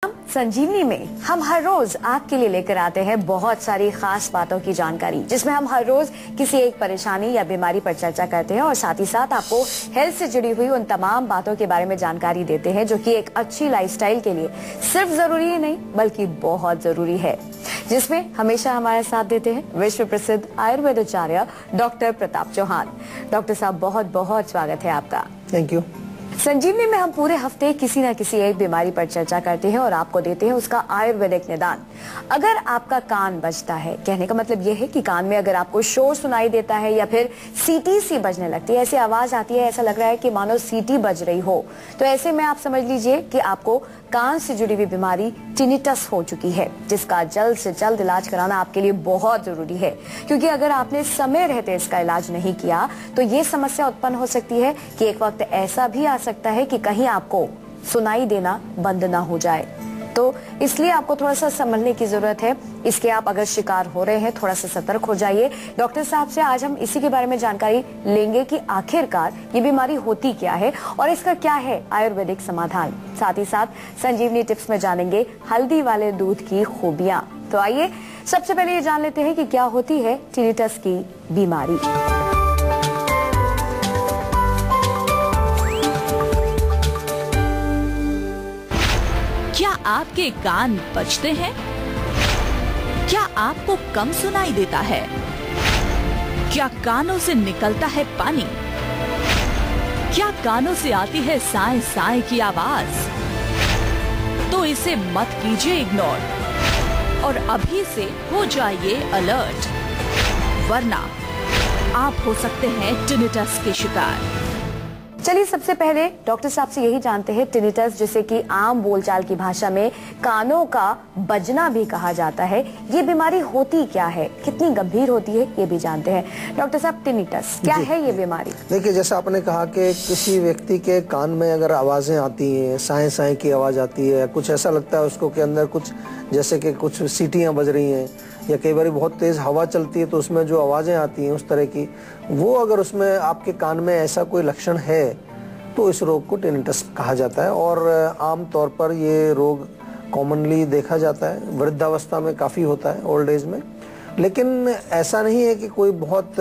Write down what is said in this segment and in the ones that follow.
संजीवनी में हम हर रोज आपके लिए लेकर आते हैं बहुत सारी खास बातों की जानकारी, जिसमें हम हर रोज किसी एक परेशानी या बीमारी पर चर्चा करते हैं और साथ ही साथ आपको हेल्थ से जुड़ी हुई उन तमाम बातों के बारे में जानकारी देते हैं जो कि एक अच्छी लाइफस्टाइल के लिए सिर्फ जरूरी ही नहीं बल्कि बहुत जरूरी है, जिसमें हमेशा हमारे साथ देते हैं विश्व प्रसिद्ध आयुर्वेदाचार्य डॉक्टर प्रताप चौहान। डॉक्टर साहब, बहुत बहुत स्वागत है आपका। Thank you. संजीवनी में हम पूरे हफ्ते किसी न किसी एक बीमारी पर चर्चा करते हैं और आपको देते हैं उसका आयुर्वेदिक निदान। अगर आपका कान बजता है, कहने का मतलब ये है कि कान में अगर आपको शोर सुनाई देता है या फिर सीटी सी बजने लगती है, ऐसी आवाज आती है, ऐसा लग रहा है कि मानो सीटी बज रही हो, तो ऐसे में आप समझ लीजिए कि आपको कान से जुड़ी हुई बीमारी टिनिटस हो चुकी है, जिसका जल्द से जल्द इलाज कराना आपके लिए बहुत जरूरी है, क्योंकि अगर आपने समय रहते इसका इलाज नहीं किया तो ये समस्या उत्पन्न हो सकती है कि एक वक्त ऐसा भी आ सकता है कि कहीं आपको सुनाई देना बंद ना हो जाए। तो इसलिए आपको थोड़ा सा संभलने की जरूरत है। इसके आप अगर शिकार हो रहे हैं, थोड़ा सा सतर्क हो जाइए। डॉक्टर साहब से आज हम इसी के बारे में जानकारी लेंगे कि आखिरकार ये बीमारी होती क्या है और इसका क्या है आयुर्वेदिक समाधान। साथ ही साथ संजीवनी टिप्स में जानेंगे हल्दी वाले दूध की खूबियां। तो आइए सबसे पहले ये जान लेते हैं कि क्या होती है टिनिटस की बीमारी। क्या आपके कान बजते हैं? क्या आपको कम सुनाई देता है? क्या कानों से निकलता है पानी? क्या कानों से आती है साए साए की आवाज? तो इसे मत कीजिए इग्नोर और अभी से हो जाइए अलर्ट, वरना आप हो सकते हैं टिनिटस के शिकार। चलिए सबसे पहले डॉक्टर साहब से यही जानते हैं, टिनिटस जिसे कि आम बोलचाल की भाषा में कानों का बजना भी कहा जाता है, ये बीमारी होती क्या है, कितनी गंभीर होती है, ये भी जानते हैं। डॉक्टर साहब, टिनिटस क्या है ये बीमारी? देखिए, जैसा आपने कहा कि किसी व्यक्ति के कान में अगर आवाजें आती हैं, साए साए की आवाज आती है, कुछ ऐसा लगता है उसको के अंदर कुछ जैसे कि कुछ सीटियां बज रही हैं, या कई बार बहुत तेज हवा चलती है तो उसमें जो आवाजें आती हैं उस तरह की, वो अगर उसमें आपके कान में ऐसा कोई लक्षण है तो इस रोग को टिनिटस कहा जाता है। और आम तौर पर ये रोग कॉमनली देखा जाता है, वृद्धावस्था में काफ़ी होता है, ओल्ड एज में। लेकिन ऐसा नहीं है कि कोई बहुत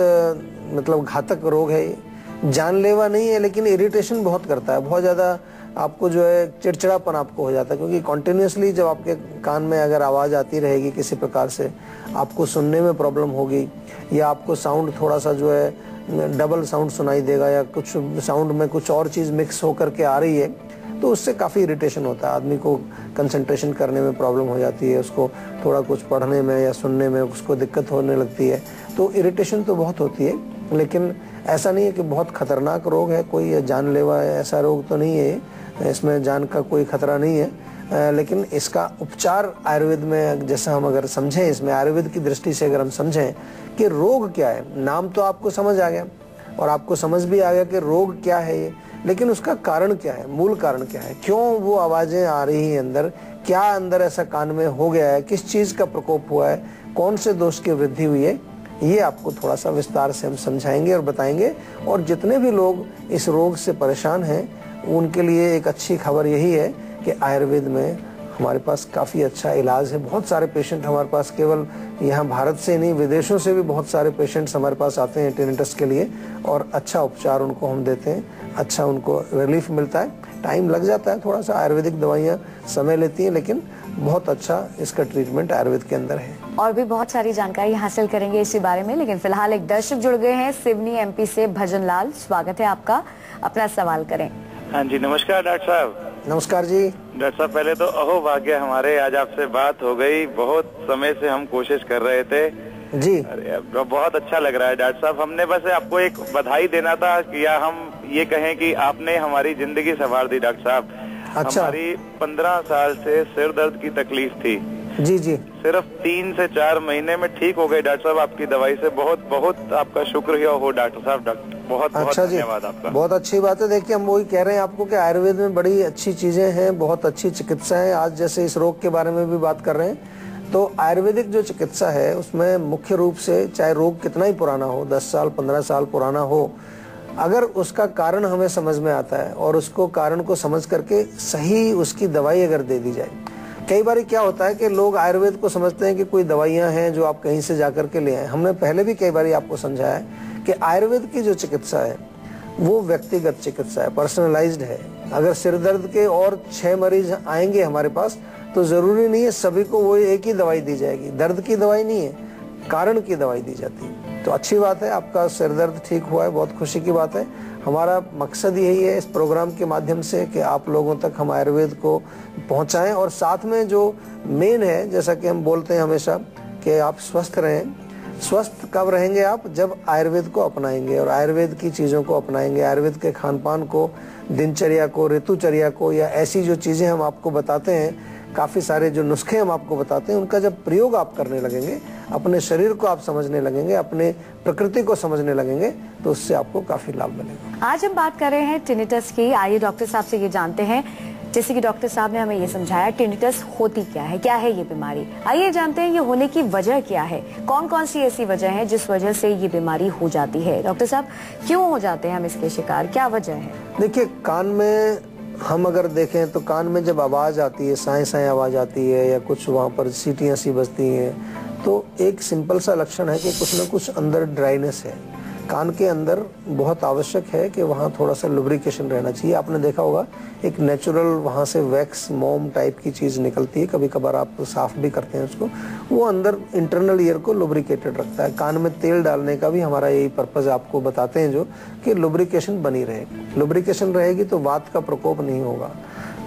मतलब घातक रोग है, जानलेवा नहीं है, लेकिन इरिटेशन बहुत करता है, बहुत ज़्यादा आपको जो है चिड़चिड़ापन आपको हो जाता है, क्योंकि कॉन्टिन्यूसली जब आपके कान में अगर आवाज़ आती रहेगी किसी प्रकार से, आपको सुनने में प्रॉब्लम होगी, या आपको साउंड थोड़ा सा जो है डबल साउंड सुनाई देगा, या कुछ साउंड में कुछ और चीज़ मिक्स होकर के आ रही है, तो उससे काफ़ी इरिटेशन होता है, आदमी को कंसंट्रेशन करने में प्रॉब्लम हो जाती है, उसको थोड़ा कुछ पढ़ने में या सुनने में उसको दिक्कत होने लगती है, तो इरिटेशन तो बहुत होती है। लेकिन ऐसा नहीं है कि बहुत खतरनाक रोग है, कोई जानलेवा ऐसा रोग तो नहीं है, इसमें जान का कोई खतरा नहीं है। लेकिन इसका उपचार आयुर्वेद में जैसा हम अगर समझें, इसमें आयुर्वेद की दृष्टि से अगर हम समझें कि रोग क्या है, नाम तो आपको समझ आ गया और आपको समझ भी आ गया कि रोग क्या है ये, लेकिन उसका कारण क्या है, मूल कारण क्या है, क्यों वो आवाजें आ रही हैं अंदर, क्या अंदर ऐसा कान में हो गया है, किस चीज का प्रकोप हुआ है, कौन से दोष की वृद्धि हुई है, ये आपको थोड़ा सा विस्तार से हम समझाएंगे और बताएंगे। और जितने भी लोग इस रोग से परेशान हैं उनके लिए एक अच्छी खबर यही है कि आयुर्वेद में हमारे पास काफ़ी अच्छा इलाज है। बहुत सारे पेशेंट हमारे पास, केवल यहाँ भारत से नहीं विदेशों से भी बहुत सारे पेशेंट्स हमारे पास आते हैं टिनिटस के लिए, और अच्छा उपचार उनको हम देते हैं, अच्छा उनको रिलीफ मिलता है। टाइम लग जाता है थोड़ा सा, आयुर्वेदिक दवाइयाँ समय लेती हैं, लेकिन बहुत अच्छा इसका ट्रीटमेंट आयुर्वेद के अंदर है। और भी बहुत सारी जानकारी हासिल करेंगे इसी बारे में, लेकिन फिलहाल एक दर्शक जुड़ गए हैं सिवनी एमपी से। भजन लाल, स्वागत है आपका, अपना सवाल करें। हाँ जी, नमस्कार डॉक्टर साहब। नमस्कार जी। डॉक्टर साहब, पहले तो अहो भाग्य हमारे, आज आपसे बात हो गई, बहुत समय से हम कोशिश कर रहे थे जी। अरे बहुत अच्छा लग रहा है डॉक्टर साहब। हमने बस आपको एक बधाई देना था, या हम ये कहें कि आपने हमारी जिंदगी संवार दी डॉक्टर साहब। अच्छा। हमारी 15 साल से सिर दर्द की तकलीफ थी जी जी, सिर्फ 3 से 4 महीने में ठीक हो गई डॉक्टर साहब, आपकी दवाई से। बहुत बहुत आपका शुक्रिया हो डॉक्टर साहब, बहुत बहुत धन्यवाद आपका। बहुत अच्छी बात है। देखिए, हम वही कह रहे हैं आपको कि आयुर्वेद में बड़ी अच्छी चीजें हैं, बहुत अच्छी चिकित्सा है। आज जैसे इस रोग के बारे में भी बात कर रहे हैं, तो आयुर्वेदिक जो चिकित्सा है उसमें मुख्य रूप से, चाहे रोग कितना ही पुराना हो, 10 साल 15 साल पुराना हो, अगर उसका कारण हमें समझ में आता है और उसको कारण को समझ करके सही उसकी दवाई अगर दे दी जाए, कई बार क्या होता है कि लोग आयुर्वेद को समझते हैं कि कोई दवाइयां हैं जो आप कहीं से जाकर के ले आए। हमने पहले भी कई बार आपको समझाया है कि आयुर्वेद की जो चिकित्सा है वो व्यक्तिगत चिकित्सा है, पर्सनलाइज्ड है। अगर सिर दर्द के और 6 मरीज आएंगे हमारे पास तो जरूरी नहीं है सभी को वो एक ही दवाई दी जाएगी। दर्द की दवाई नहीं है, कारण की दवाई दी जाती है। तो अच्छी बात है, आपका सिर दर्द ठीक हुआ है, बहुत खुशी की बात है। हमारा मकसद यही है इस प्रोग्राम के माध्यम से कि आप लोगों तक हम आयुर्वेद को पहुंचाएं, और साथ में जो मेन है, जैसा कि हम बोलते हैं हमेशा कि आप स्वस्थ रहें। स्वस्थ कब रहेंगे आप? जब आयुर्वेद को अपनाएंगे और आयुर्वेद की चीज़ों को अपनाएंगे, आयुर्वेद के खान पान को, दिनचर्या को, ऋतुचर्या को, या ऐसी जो चीज़ें हम आपको बताते हैं, काफ़ी सारे जो नुस्खे हम आपको बताते हैं, उनका जब प्रयोग आप करने लगेंगे, अपने शरीर को आप समझने लगेंगे, अपने प्रकृति को समझने लगेंगे, तो उससे आपको काफ़ी लाभ मिलेगा। आज हम बात कर रहे हैं टिनिटस की। आइए डॉक्टर साहब से ये जानते हैं, जैसे कि डॉक्टर साहब ने हमें ये समझाया टिनिटस होती क्या है ये बीमारी। आइए जानते हैं ये होने की वजह क्या है, कौन कौन सी ऐसी वजह है जिस वजह से ये बीमारी हो जाती है। डॉक्टर साहब, क्यों हो जाते हैं हम इसके शिकार, क्या वजह है? देखिए, कान में हम अगर देखें तो कान में जब आवाज़ आती है, साए साए आवाज़ आती है, या कुछ वहाँ पर सीटियाँ सी बजती हैं, तो एक सिंपल सा लक्षण है कि कुछ ना कुछ अंदर ड्राइनेस है। कान के अंदर बहुत आवश्यक है कि वहाँ थोड़ा सा लुब्रिकेशन रहना चाहिए। आपने देखा होगा एक नेचुरल वहाँ से वैक्स मोम टाइप की चीज़ निकलती है, कभी कभार आप साफ भी करते हैं उसको, वो अंदर इंटरनल ईयर को लुब्रिकेटेड रखता है। कान में तेल डालने का भी हमारा यही पर्पज़ आपको बताते हैं, जो कि लुब्रिकेशन बनी रहे। लुब्रिकेशन रहेगी तो वात का प्रकोप नहीं होगा,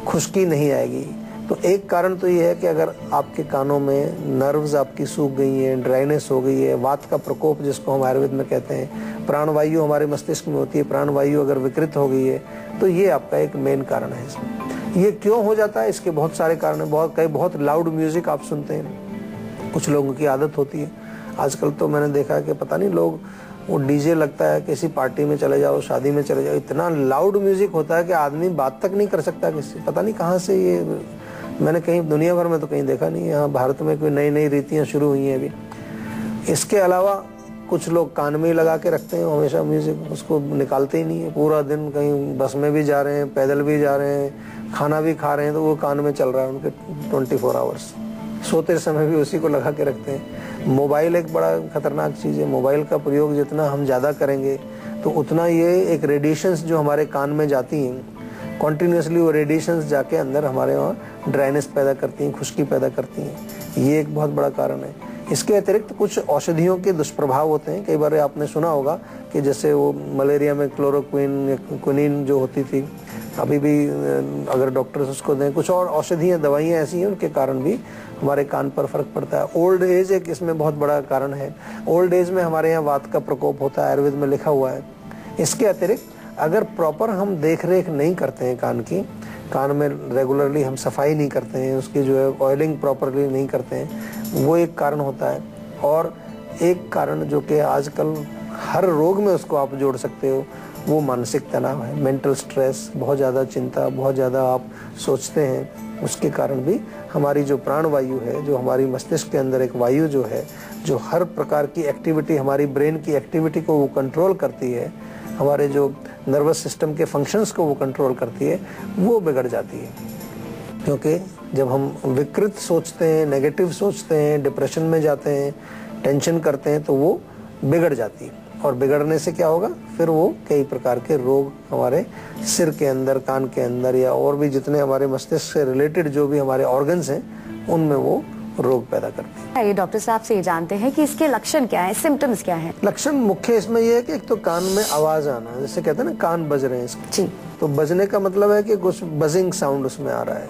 खुश्की नहीं आएगी। तो एक कारण तो ये है कि अगर आपके कानों में नर्व्स आपकी सूख गई हैं, ड्राइनेस हो गई है, वात का प्रकोप जिसको हम आयुर्वेद में कहते हैं, प्राणवायु हमारे मस्तिष्क में होती है, प्राणवायु अगर विकृत हो गई है, तो ये आपका एक मेन कारण है इसमें। ये क्यों हो जाता है, इसके बहुत सारे कारण हैं। बहुत लाउड म्यूजिक आप सुनते हैं, कुछ लोगों की आदत होती है। आजकल तो मैंने देखा कि पता नहीं लोग, वो डीजे लगता है, किसी पार्टी में चले जाओ, शादी में चले जाओ, इतना लाउड म्यूजिक होता है कि आदमी बात तक नहीं कर सकता किसी, पता नहीं कहाँ से ये, मैंने कहीं दुनिया भर में तो कहीं देखा नहीं, यहाँ भारत में कोई नई नई रीतियाँ शुरू हुई हैं अभी। इसके अलावा कुछ लोग कान में ही लगा के रखते हैं हमेशा म्यूजिक, उसको निकालते ही नहीं है। पूरा दिन कहीं बस में भी जा रहे हैं, पैदल भी जा रहे हैं, खाना भी खा रहे हैं, तो वो कान में चल रहा है उनके 24 आवर्स। सोते समय भी उसी को लगा के रखते हैं। मोबाइल एक बड़ा खतरनाक चीज़ है। मोबाइल का प्रयोग जितना हम ज़्यादा करेंगे तो उतना ये एक रेडिएशंस जो हमारे कान में जाती हैं, कॉन्टीन्यूसली वो रेडिएशंस जाके अंदर हमारे वहाँ ड्राइनेस पैदा करती हैं, खुश्की पैदा करती हैं। ये एक बहुत बड़ा कारण है। इसके अतिरिक्त कुछ औषधियों के दुष्प्रभाव होते हैं। कई बार आपने सुना होगा कि जैसे वो मलेरिया में क्लोरोक्विन या क्विनीन जो होती थी, अभी भी अगर डॉक्टर्स उसको दें, कुछ और औषधियाँ दवाइयाँ ऐसी हैं उनके कारण भी हमारे कान पर फर्क पड़ता है। ओल्ड एज एक इसमें बहुत बड़ा कारण है। ओल्ड एज में हमारे यहाँ वात का प्रकोप होता है, आयुर्वेद में लिखा हुआ है। इसके अतिरिक्त अगर प्रॉपर हम देख रेख नहीं करते हैं कान की, कान में रेगुलरली हम सफाई नहीं करते हैं, उसकी जो है ऑयलिंग प्रॉपरली नहीं करते हैं, वो एक कारण होता है। और एक कारण जो कि आजकल हर रोग में उसको आप जोड़ सकते हो, वो मानसिक तनाव है, मेंटल स्ट्रेस, बहुत ज़्यादा चिंता, बहुत ज़्यादा आप सोचते हैं, उसके कारण भी हमारी जो प्राणवायु है, जो हमारी मस्तिष्क के अंदर एक वायु जो है, जो हर प्रकार की एक्टिविटी, हमारी ब्रेन की एक्टिविटी को वो कंट्रोल करती है, हमारे जो नर्वस सिस्टम के फंक्शंस को वो कंट्रोल करती है, वो बिगड़ जाती है। क्योंकि जब हम विकृत सोचते हैं, नेगेटिव सोचते हैं, डिप्रेशन में जाते हैं, टेंशन करते हैं, तो वो बिगड़ जाती है। और बिगड़ने से क्या होगा, फिर वो कई प्रकार के रोग हमारे सिर के अंदर, कान के अंदर, या और भी जितने हमारे मस्तिष्क से रिलेटेड जो भी हमारे ऑर्गन्स हैं, उनमें वो रोग पैदा करते हैं। ये डॉक्टर साहब से ये जानते हैं कि इसके लक्षण क्या है, सिम्टम्स क्या हैं? लक्षण मुख्य इसमें ये है कि एक तो कान में आवाज आना, जैसे कहते हैं ना कान बज रहे हैं इसके, जी, तो बजने का मतलब है कि कुछ बजिंग साउंड उसमें आ रहा है।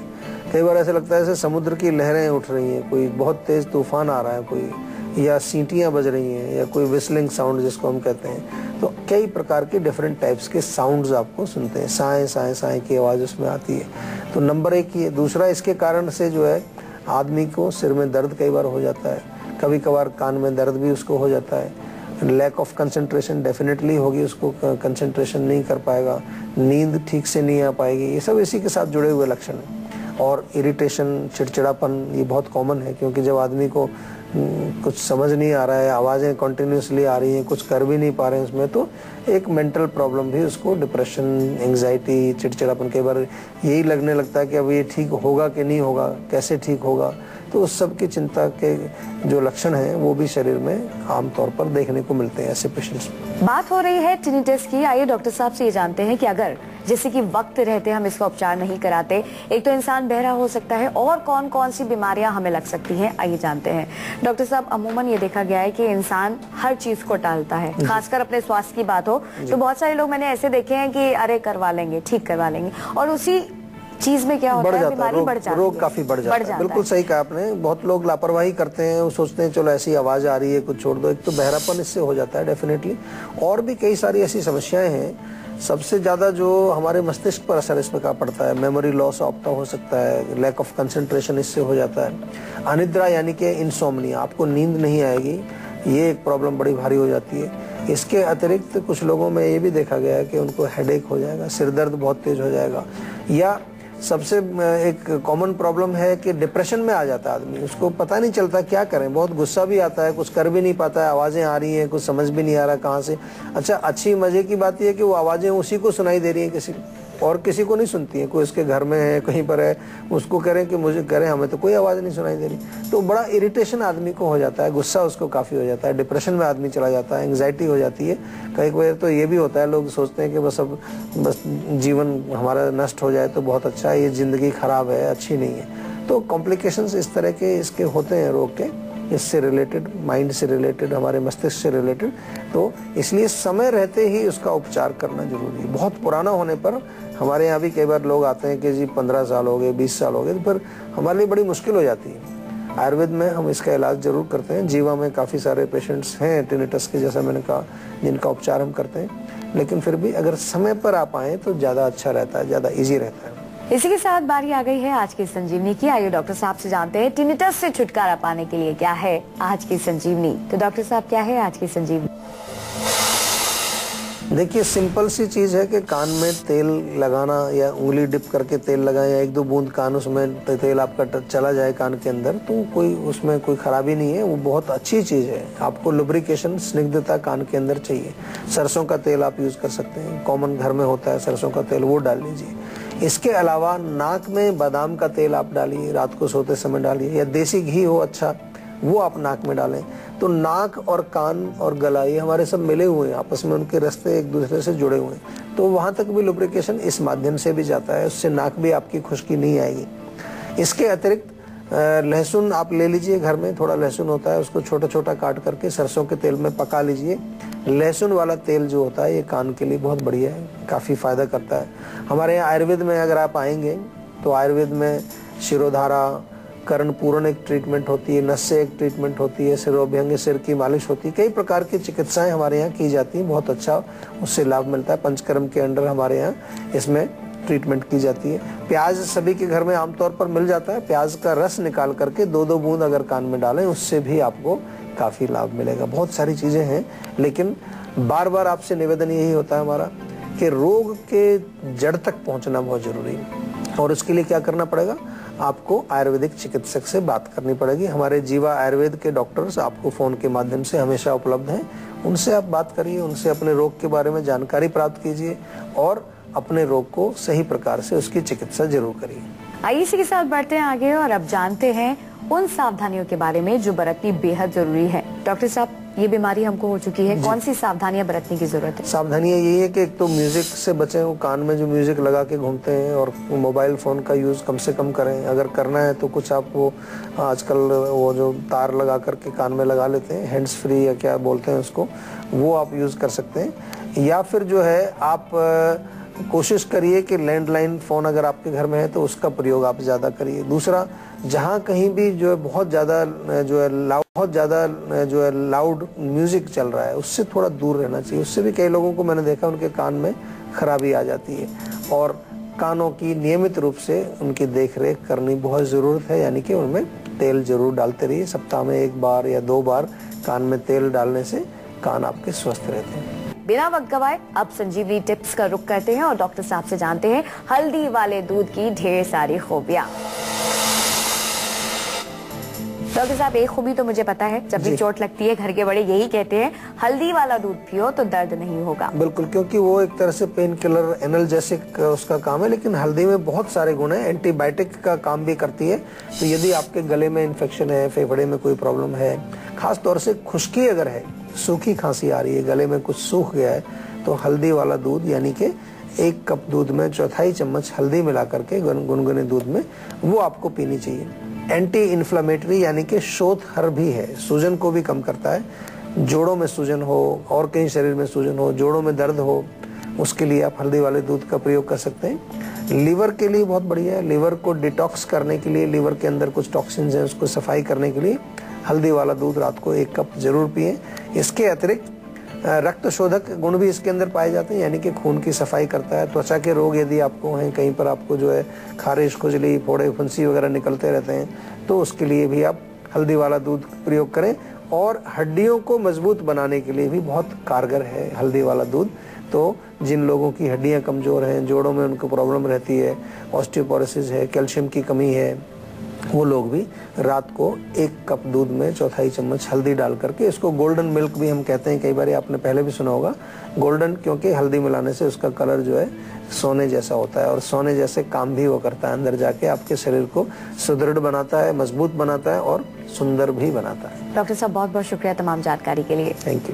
कई बार ऐसा लगता है जैसे समुद्र की लहरें उठ रही हैं, कोई बहुत तेज तूफान आ रहा है, कोई, या सीटियां बज रही हैं, या कोई विस्लिंग साउंड जिसको हम कहते हैं। तो कई प्रकार के डिफरेंट टाइप्स के साउंड्स आपको सुनते हैं, साए साए साए की आवाज़ उसमें आती है। तो नंबर एक ये। दूसरा, इसके कारण से जो है आदमी को सिर में दर्द कई बार हो जाता है, कभी कभार कान में दर्द भी उसको हो जाता है। लैक ऑफ कंसंट्रेशन डेफिनेटली होगी, उसको कंसंट्रेशन नहीं कर पाएगा, नींद ठीक से नहीं आ पाएगी, ये सब इसी के साथ जुड़े हुए लक्षण हैं। और इरिटेशन, चिड़चिड़ापन ये बहुत कॉमन है, क्योंकि जब आदमी को कुछ समझ नहीं आ रहा है, आवाज़ें कंटिन्यूसली आ रही हैं, कुछ कर भी नहीं पा रहे हैं उसमें, तो एक मेंटल प्रॉब्लम भी उसको, डिप्रेशन, एंग्जाइटी, चिड़चिड़ापन, कई बार यही लगने लगता है कि अब ये ठीक होगा कि नहीं होगा, कैसे ठीक होगा। तो उस सब की चिंता के जो लक्षण हैं वो भी शरीर में आमतौर पर देखने को मिलते हैं ऐसे पेशेंट्स में। बात हो रही है टिनिटस की। आइए डॉक्टर साहब से ये जानते हैं कि अगर जैसे कि वक्त रहते हम इसका उपचार नहीं कराते, एक तो इंसान बहरा हो सकता है, और कौन कौन सी बीमारियां हमें लग सकती हैं, आइए जानते हैं। डॉक्टर साहब, अमूमन ये देखा गया है कि इंसान हर चीज को टालता है, खासकर अपने स्वास्थ्य की बात हो तो बहुत सारे लोग मैंने ऐसे देखे हैं कि अरे करवा लेंगे, ठीक करवा लेंगे, और उसी चीज में क्या होता है, बीमारी बढ़ जाती है, रोग काफी बढ़ जाता है। बिल्कुल सही कहा आपने। बहुत लोग लापरवाही करते हैं, वो सोचते हैं चलो ऐसी आवाज आ रही है कुछ छोड़ दो। एक तो बहरापन इससे हो जाता है डेफिनेटली, और भी कई सारी ऐसी समस्याएं हैं। सबसे ज्यादा जो हमारे मस्तिष्क पर असर इसमें का पड़ता है, मेमोरी लॉस आपका हो सकता है, लैक ऑफ कंसंट्रेशन इससे हो जाता है। अनिद्रा यानी कि इंसोम्निया, आपको नींद नहीं आएगी, ये एक प्रॉब्लम बड़ी भारी हो जाती है। इसके अतिरिक्त कुछ लोगों में ये भी देखा गया है कि उनको हेडेक हो जाएगा, सिर दर्द बहुत तेज हो जाएगा, या सबसे एक कॉमन प्रॉब्लम है कि डिप्रेशन में आ जाता है आदमी, उसको पता नहीं चलता क्या करें, बहुत गुस्सा भी आता है, कुछ कर भी नहीं पाता है, आवाजें आ रही हैं, कुछ समझ भी नहीं आ रहा कहाँ से। अच्छा, अच्छी मजे की बात यह है कि वो आवाजें उसी को सुनाई दे रही हैं, किसी और किसी को नहीं सुनती है। कोई इसके घर में है, कहीं पर है, उसको करें कि मुझे करें, हमें तो कोई आवाज नहीं सुनाई दे रही। तो बड़ा इरिटेशन आदमी को हो जाता है, गुस्सा उसको काफी हो जाता है, डिप्रेशन में आदमी चला जाता है, एंग्जाइटी हो जाती है। कई बार तो ये भी होता है, लोग सोचते हैं कि बस जीवन हमारा नष्ट हो जाए तो बहुत अच्छा है, ये जिंदगी खराब है, अच्छी नहीं है। तो कॉम्प्लिकेशंस इस तरह के इसके होते हैं रोग के, इससे रिलेटेड, माइंड से रिलेटेड, हमारे मस्तिष्क से रिलेटेड। तो इसलिए समय रहते ही उसका उपचार करना जरूरी है। बहुत पुराना होने पर हमारे यहाँ भी कई बार लोग आते हैं कि जी 15 साल हो गए, 20 साल हो गए, तो फिर हमारे लिए बड़ी मुश्किल हो जाती है। आयुर्वेद में हम इसका इलाज जरूर करते हैं। जीवा में काफ़ी सारे पेशेंट्स हैं टिनिटस के, जैसा मैंने कहा, जिनका उपचार हम करते हैं। लेकिन फिर भी अगर समय पर आप आएँ तो ज़्यादा अच्छा रहता है, ज़्यादा ईजी रहता है। इसी के साथ बारी आ गई है आज की संजीवनी की। आइए डॉक्टर साहब से जानते हैं टिनिटस से छुटकारा पाने के लिए क्या है आज की संजीवनी। तो डॉक्टर साहब, क्या है आज की संजीवनी? देखिए, सिंपल सी चीज है कि कान में तेल लगाना, या उंगली डिप करके तेल लगाएं, या 1-2 बूंद कान उसमें तेल आपका चला जाए कान के अंदर, तो कोई उसमें कोई खराबी नहीं है, वो बहुत अच्छी चीज है। आपको लुब्रिकेशन, स्निग्धता कान के अंदर चाहिए। सरसों का तेल आप यूज कर सकते हैं, कॉमन घर में होता है सरसों का तेल, वो डाल लीजिए। इसके अलावा नाक में बादाम का तेल आप डालिए, रात को सोते समय डालिए, या देसी घी हो अच्छा, वो आप नाक में डालें। तो नाक और कान और गला ये हमारे सब मिले हुए हैं, आपस में उनके रास्ते एक दूसरे से जुड़े हुए हैं, तो वहां तक भी लुब्रिकेशन इस माध्यम से भी जाता है, उससे नाक भी आपकी खुश्की नहीं आएगी। इसके अतिरिक्त लहसुन आप ले लीजिए, घर में थोड़ा लहसुन होता है, उसको छोटा छोटा काट करके सरसों के तेल में पका लीजिए। लहसुन वाला तेल जो होता है ये कान के लिए बहुत बढ़िया है, काफ़ी फायदा करता है। हमारे यहाँ आयुर्वेद में अगर आप आएंगे तो आयुर्वेद में शिरोधारा, कर्णपूरण एक ट्रीटमेंट होती है, नस्से एक ट्रीटमेंट होती है, सिरोभ्यंग, सिर की मालिश होती है, कई प्रकार की चिकित्साएं हमारे यहाँ की जाती हैं, बहुत अच्छा उससे लाभ मिलता है। पंचकर्म के अंडर हमारे यहाँ इसमें ट्रीटमेंट की जाती है। प्याज सभी के घर में आमतौर पर मिल जाता है, प्याज का रस निकाल करके 2-2 बूंद अगर कान में डालें, उससे भी आपको काफी लाभ मिलेगा। बहुत सारी चीजें हैं, लेकिन बार बार आपसे निवेदन यही होता है हमारा कि रोग के जड़ तक पहुंचना बहुत जरूरी है, और उसके लिए क्या करना पड़ेगा, आपको आयुर्वेदिक चिकित्सक से बात करनी पड़ेगी। हमारे जीवा आयुर्वेद के डॉक्टर्स आपको फोन के माध्यम से हमेशा उपलब्ध हैं, उनसे आप बात करिए, उनसे अपने रोग के बारे में जानकारी प्राप्त कीजिए और अपने रोग को सही प्रकार से उसकी चिकित्सा जरूर करिए। आइए इसी के साथ बढ़ते हैं आगे और अब जानते हैं उन सावधानियों के बारे में जो बरतनी बेहद जरूरी है। डॉक्टर साहब, ये बीमारी हमको हो चुकी है, कौन सी सावधानियां बरतने की जरूरत है? सावधानियां यही है कि एक तो म्यूजिक से बचें, वो कान में जो म्यूजिक लगा के घूमते हैं, और मोबाइल फोन का यूज कम से कम करें। अगर करना है तो कुछ आप वो आजकल वो जो तार लगा करके कान में लगा लेते हैं, हैंड्स फ्री या क्या बोलते हैं उसको, वो आप यूज कर सकते हैं। या फिर जो है आप कोशिश करिए कि लैंडलाइन फोन अगर आपके घर में है तो उसका प्रयोग आप ज्यादा करिए। दूसरा, जहाँ कहीं भी जो है बहुत ज्यादा जो है लाउड म्यूजिक चल रहा है, उससे थोड़ा दूर रहना चाहिए। उससे भी कई लोगों को मैंने देखा उनके कान में खराबी आ जाती है, और कानों की नियमित रूप से उनकी देखरेख करनी बहुत जरूरत है, यानी कि उनमें तेल जरूर डालते रहिए। सप्ताह में 1 बार या 2 बार कान में तेल डालने से कान आपके स्वस्थ रहते हैं। बिना वक्त गवाए अब संजीवनी टिप्स का रुख करते हैं और डॉक्टर साहब से जानते हैं हल्दी वाले दूध की ढेर सारी खूबियां। डॉक्टर साहब, एक खूबी तो मुझे पता है, जब भी चोट लगती है घर के बड़े यही कहते हैं हल्दी वाला दूध पियो तो दर्द नहीं होगा। बिल्कुल, क्योंकि वो एक तरह से पेन किलर, एनाल्जेसिक उसका काम है, लेकिन हल्दी में बहुत सारे गुण हैं, एंटीबायोटिक का काम भी करती है। तो यदि आपके गले में इन्फेक्शन है, फेफड़े में कोई प्रॉब्लम है, खास तौर से खुश्की अगर है, सूखी खांसी आ रही है, गले में कुछ सूख गया है, तो हल्दी वाला दूध यानी कि 1 कप दूध में 1/4 चम्मच हल्दी मिला करके गुनगुने दूध में वो आपको पीनी चाहिए। एंटी इन्फ्लामेटरी यानी कि शोथहर भी है, सूजन को भी कम करता है। जोड़ों में सूजन हो और कहीं शरीर में सूजन हो, जोड़ों में दर्द हो, उसके लिए आप हल्दी वाले दूध का प्रयोग कर सकते हैं। लीवर के लिए बहुत बढ़िया है, लीवर को डिटॉक्स करने के लिए, लीवर के अंदर कुछ टॉक्सिन्स हैं उसको सफाई करने के लिए हल्दी वाला दूध रात को 1 कप जरूर पिएं। इसके अतिरिक्त रक्त शोधक गुण भी इसके अंदर पाए जाते हैं, यानी कि खून की सफाई करता है। त्वचा के रोग यदि आपको हैं, कहीं पर आपको जो है खारिश, खुजली, फोड़े, फुंसी वगैरह निकलते रहते हैं, तो उसके लिए भी आप हल्दी वाला दूध प्रयोग करें। और हड्डियों को मजबूत बनाने के लिए भी बहुत कारगर है हल्दी वाला दूध। तो जिन लोगों की हड्डियां कमजोर हैं, जोड़ों में उनको प्रॉब्लम रहती है, ऑस्टियोपोरोसिस है, कैल्शियम की कमी है, वो लोग भी रात को 1 कप दूध में 1/4 चम्मच हल्दी डाल करके, इसको गोल्डन मिल्क भी हम कहते हैं, कई बार आपने पहले भी सुना होगा। गोल्डन क्योंकि हल्दी मिलाने से उसका कलर जो है सोने जैसा होता है और सोने जैसे काम भी वो करता है, अंदर जाके आपके शरीर को सुदृढ़ बनाता है, मजबूत बनाता है और सुंदर भी बनाता है। डॉक्टर साहब, बहुत बहुत शुक्रिया तमाम जानकारी के लिए। Thank you.